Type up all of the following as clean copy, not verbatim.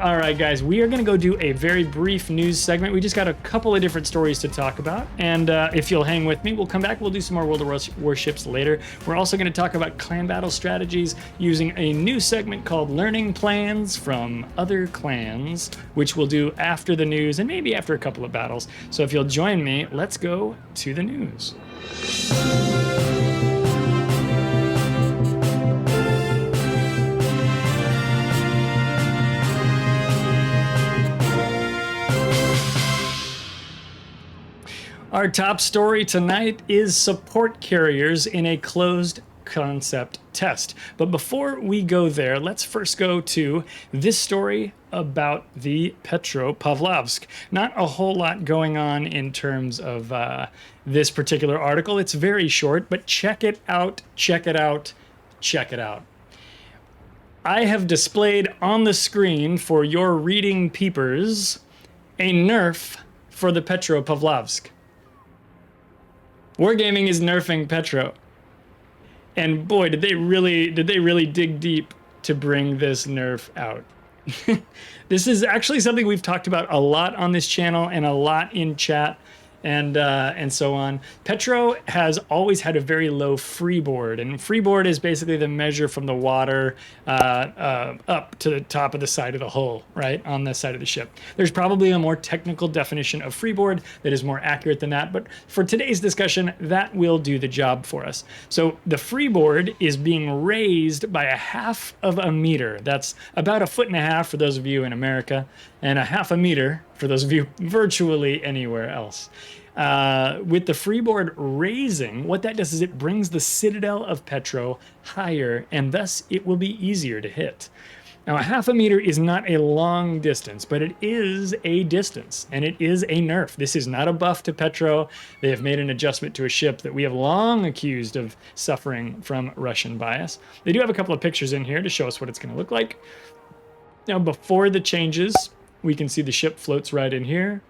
All right, guys, we are going to go do a very brief news segment. We just got a couple of different stories to talk about. And if you'll hang with me, we'll come back. We'll do some more World of Warships later. We're also going to talk about clan battle strategies using a new segment called Learning Plans from Other Clans, which we'll do after the news and maybe after a couple of battles. So if you'll join me, let's go to the news. Our top story tonight is support carriers in a closed concept test. But before we go there, let's first go to this story about the Petropavlovsk. Not a whole lot going on in terms of this particular article. It's very short, but check it out, check it out, check it out. I have displayed on the screen for your reading peepers a Nerf for the Petropavlovsk. Wargaming is nerfing Petro. And boy, did they really dig deep to bring this nerf out. This is actually something we've talked about a lot on this channel and a lot in chat and so on. Petro has always had a very low freeboard, and freeboard is basically the measure from the water up to the top of the side of the hull, right, on the side of the ship. There's probably a more technical definition of freeboard that is more accurate than that, but for today's discussion, that will do the job for us. So the freeboard is being raised by 1/2 meter. That's about 1.5 feet for those of you in America, and 1/2 meter for those of you virtually anywhere else. With the freeboard raising, what that does is it brings the citadel of Petro higher, and thus it will be easier to hit. Now, 1/2 meter is not a long distance, but it is a distance, and it is a nerf. This is not a buff to Petro. They have made an adjustment to a ship that we have long accused of suffering from Russian bias. They do have a couple of pictures in here to show us what it's going to look like. Now, before the changes, we can see the ship floats right in here.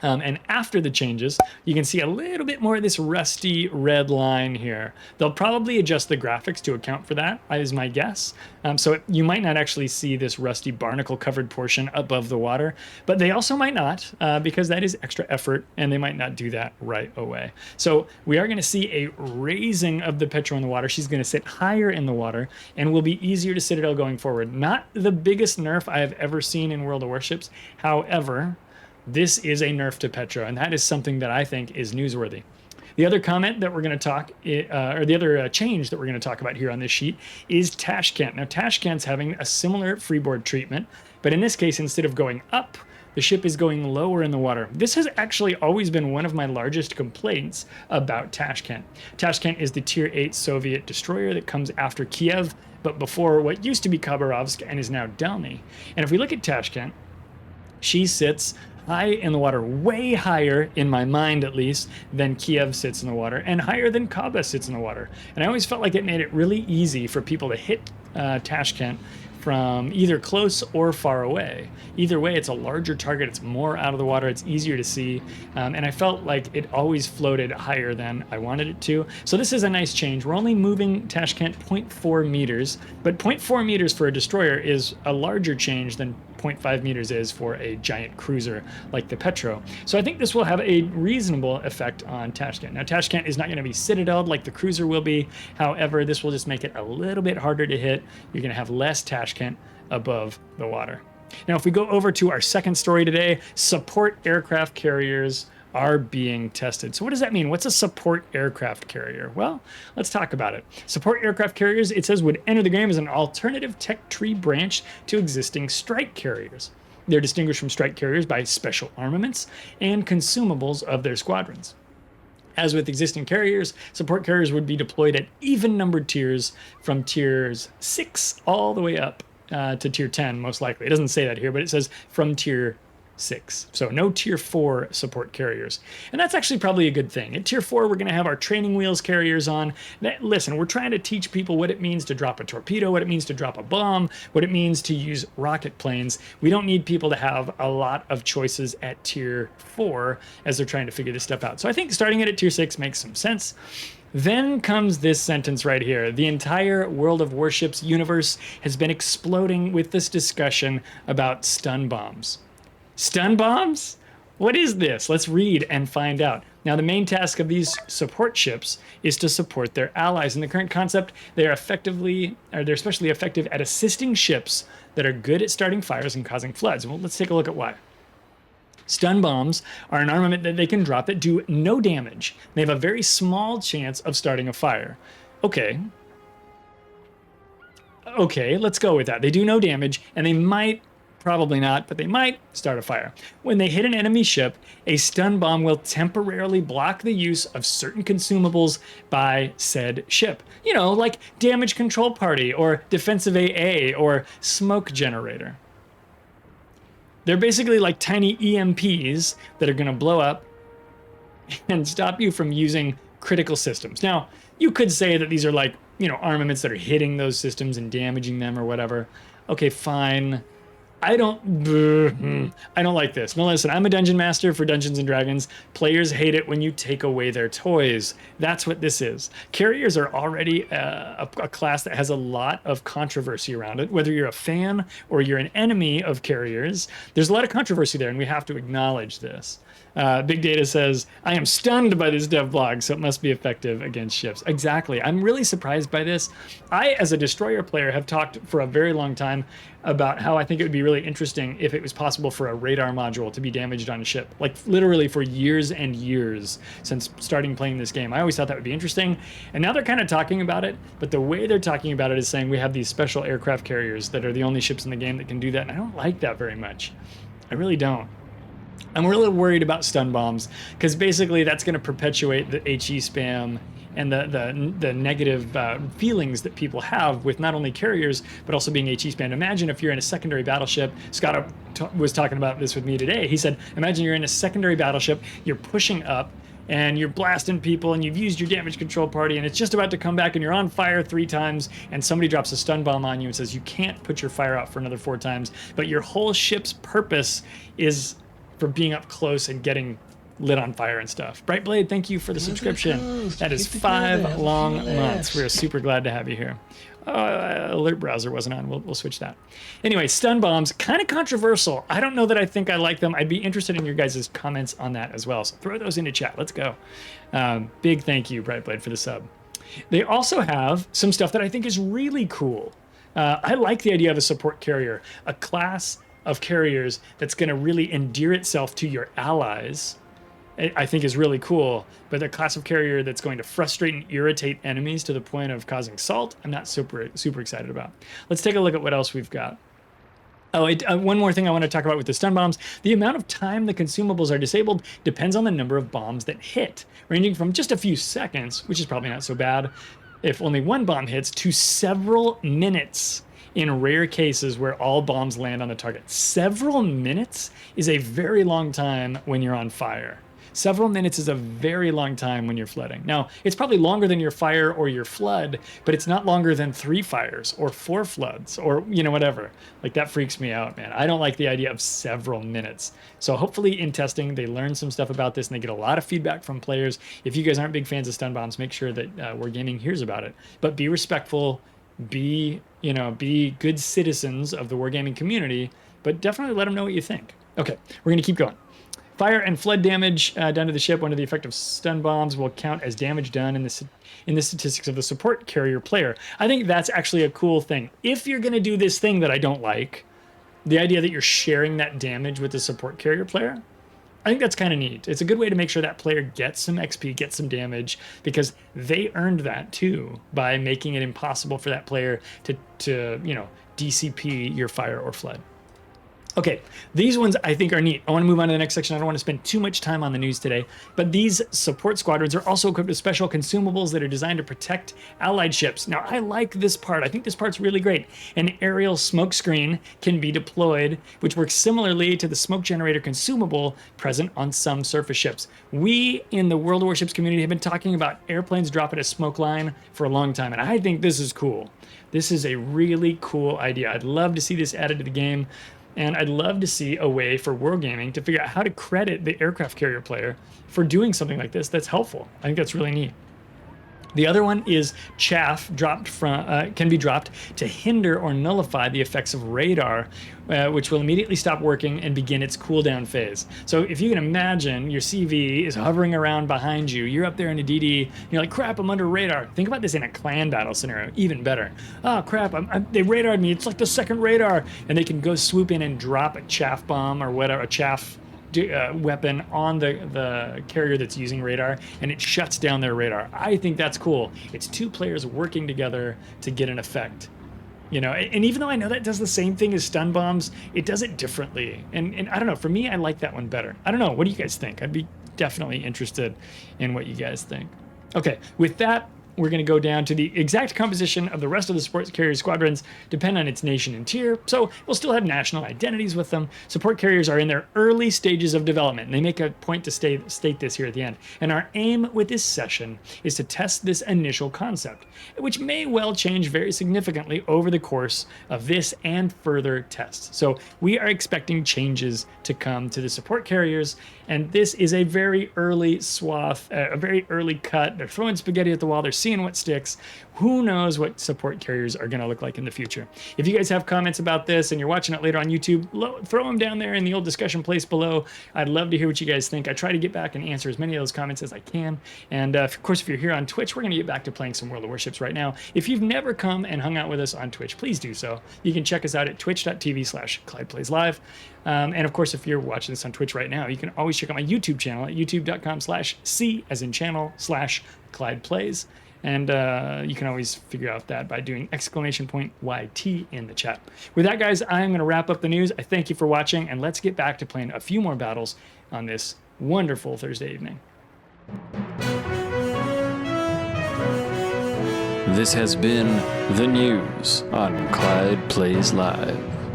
And after the changes, you can see a little bit more of this rusty red line here. They'll probably adjust the graphics to account for that, is my guess. So you might not actually see this rusty barnacle-covered portion above the water, but they also might not, because that is extra effort, and they might not do that right away. So we are going to see a raising of the Petro in the water. She's going to sit higher in the water, and will be easier to citadel going forward. Not the biggest nerf I have ever seen in World of Warships. However, this is a nerf to Petro, and that is something that I think is newsworthy. The other comment that we're going to talk, or the other change that we're going to talk about here on this sheet is Tashkent. Now, Tashkent's having a similar freeboard treatment, but in this case, instead of going up, the ship is going lower in the water. This has actually always been one of my largest complaints about Tashkent. Tashkent is the Tier 8 Soviet destroyer that comes after Kiev, but before what used to be Khabarovsk and is now Dalny. And if we look at Tashkent, she sits high in the water, way higher, in my mind at least, than Kiev sits in the water, and higher than Kaba sits in the water. And I always felt like it made it really easy for people to hit Tashkent from either close or far away. Either way, it's a larger target, it's more out of the water, it's easier to see, and I felt like it always floated higher than I wanted it to. So this is a nice change. We're only moving Tashkent 0.4 meters, but 0.4 meters for a destroyer is a larger change than 0.5 meters is for a giant cruiser like the Petro. So I think this will have a reasonable effect on Tashkent. Now, Tashkent is not going to be citadeled like the cruiser will be. However, this will just make it a little bit harder to hit. You're going to have less Tashkent above the water. Now, if we go over to our second story today, support aircraft carriers are being tested. So what does that mean? What's a support aircraft carrier? Well, let's talk about it. Support aircraft carriers, it says, would enter the game as an alternative tech tree branch to existing strike carriers. They're distinguished from strike carriers by special armaments and consumables of their squadrons. As with existing carriers, support carriers would be deployed at even-numbered tiers from tiers 6 all the way up to tier 10, most likely. It doesn't say that here, but it says from tier 6. So no tier 4 support carriers. And that's actually probably a good thing. At tier 4, we're going to have our training wheels carriers on. Listen, we're trying to teach people what it means to drop a torpedo, what it means to drop a bomb, what it means to use rocket planes. We don't need people to have a lot of choices at tier 4 as they're trying to figure this stuff out. So I think starting it at tier 6 makes some sense. Then comes this sentence right here. The entire World of Warships universe has been exploding with this discussion about stun bombs. Stun bombs? What is this? Let's read and find out. Now, the main task of these support ships is to support their allies. In the current concept, they're especially effective at assisting ships that are good at starting fires and causing floods. Well, let's take a look at why. Stun bombs are an armament that they can drop that do no damage. They have a very small chance of starting a fire. Okay, let's go with that. They do no damage, and they might, probably not, but they might start a fire. When they hit an enemy ship, a stun bomb will temporarily block the use of certain consumables by said ship. You know, like damage control party, or defensive AA, or smoke generator. They're basically like tiny EMPs that are going to blow up and stop you from using critical systems. Now, you could say that these are like, you know, armaments that are hitting those systems and damaging them or whatever. Okay, fine. I don't like this. No, listen, I'm a dungeon master for Dungeons and Dragons. Players hate it when you take away their toys. That's what this is. Carriers are already a class that has a lot of controversy around it. Whether you're a fan or you're an enemy of carriers, there's a lot of controversy there, and we have to acknowledge this. Big Data says, I am stunned by this dev blog, so it must be effective against ships. Exactly. I'm really surprised by this. I, as a destroyer player, have talked for a very long time about how I think it would be really interesting if it was possible for a radar module to be damaged on a ship. Like, literally for years and years since starting playing this game. I always thought that would be interesting. And now they're kind of talking about it, but the way they're talking about it is saying we have these special aircraft carriers that are the only ships in the game that can do that, and I don't like that very much. I really don't. I'm really worried about stun bombs because basically that's going to perpetuate the HE spam and the negative feelings that people have with not only carriers but also being HE spammed. Imagine if you're in a secondary battleship. Scott was talking about this with me today. He said, imagine you're in a secondary battleship, you're pushing up, and you're blasting people, and you've used your damage control party, and it's just about to come back, and you're on fire 3 times, and somebody drops a stun bomb on you and says you can't put your fire out for another 4 times, but your whole ship's purpose is for being up close and getting lit on fire and stuff. Brightblade, thank you for the subscription. That is 5 long months. We're super glad to have you here. Alert browser wasn't on. We'll switch that. Anyway, stun bombs, kind of controversial. I don't know that I think I like them. I'd be interested in your guys' comments on that as well. So throw those into chat. Let's go. Big thank you, Brightblade, for the sub. They also have some stuff that I think is really cool. I like the idea of a support carrier, a class of carriers that's going to really endear itself to your allies. I think is really cool, but the class of carrier that's going to frustrate and irritate enemies to the point of causing salt, I'm not super excited about. Let's take a look at what else we've got. Oh, one more thing I want to talk about with the stun bombs. The amount of time the consumables are disabled depends on the number of bombs that hit, ranging from just a few seconds, which is probably not so bad if only one bomb hits, to several minutes in rare cases where all bombs land on the target. Several minutes is a very long time when you're on fire. Several minutes is a very long time when you're flooding. Now, it's probably longer than your fire or your flood, but it's not longer than 3 fires or 4 floods or, you know, whatever. Like, that freaks me out, man. I don't like the idea of several minutes. So hopefully in testing, they learn some stuff about this and they get a lot of feedback from players. If you guys aren't big fans of stun bombs, make sure that Wargaming hears about it. But be respectful, be good citizens of the Wargaming community, but definitely let them know what you think. Okay, we're going to keep going. Fire and flood damage done to the ship under the effect of stun bombs will count as damage done in the statistics of the support carrier player. I think that's actually a cool thing. If you're going to do this thing that I don't like, the idea that you're sharing that damage with the support carrier player, I think that's kind of neat. It's a good way to make sure that player gets some XP, gets some damage, because they earned that too by making it impossible for that player to DCP your fire or flood. Okay, these ones I think are neat. I want to move on to the next section. I don't want to spend too much time on the news today, but these support squadrons are also equipped with special consumables that are designed to protect allied ships. Now, I like this part. I think this part's really great. An aerial smoke screen can be deployed, which works similarly to the smoke generator consumable present on some surface ships. We in the World of Warships community have been talking about airplanes dropping a smoke line for a long time, and I think this is cool. This is a really cool idea. I'd love to see this added to the game. And I'd love to see a way for Wargaming to figure out how to credit the aircraft carrier player for doing something like this that's helpful. I think that's really neat. The other one is chaff dropped from can be dropped to hinder or nullify the effects of radar, which will immediately stop working and begin its cooldown phase. So if you can imagine your CV is hovering around behind you, you're up there in a DD, you're like, crap, I'm under radar. Think about this in a clan battle scenario, even better. Oh crap, they radared me, it's like the second radar. And they can go swoop in and drop a chaff bomb or whatever, a chaff weapon on the carrier that's using radar, and it shuts down their radar. I think that's cool. It's two players working together to get an effect. You know, and even though I know that does the same thing as stun bombs, it does it differently. And I don't know, for me, I like that one better. I don't know, what do you guys think? I'd be definitely interested in what you guys think. Okay, with that, we're going to go down to the exact composition of the rest of the support carrier squadrons depend on its nation and tier, so we'll still have national identities with them. Support carriers are in their early stages of development, and they make a point to state this here at the end. And our aim with this session is to test this initial concept, which may well change very significantly over the course of this and further tests. So we are expecting changes to come to the support carriers, and this is a very early swath, a very early cut. They're throwing spaghetti at the wall. They're seeing what sticks. Who knows what support carriers are going to look like in the future? If you guys have comments about this and you're watching it later on YouTube, throw them down there in the old discussion place below. I'd love to hear what you guys think. I try to get back and answer as many of those comments as I can. And of course, if you're here on Twitch, we're going to get back to playing some World of Warships right now. If you've never come and hung out with us on Twitch, please do so. You can check us out at twitch.tv/Clyde Plays Live. And of course, if you're watching this on Twitch right now, you can always check out my YouTube channel at youtube.com/C as in channel /Clyde Plays. And you can always figure out that by doing !YT in the chat. With that, guys, I'm going to wrap up the news. I thank you for watching, and let's get back to playing a few more battles on this wonderful Thursday evening. This has been the news on Clyde Plays Live.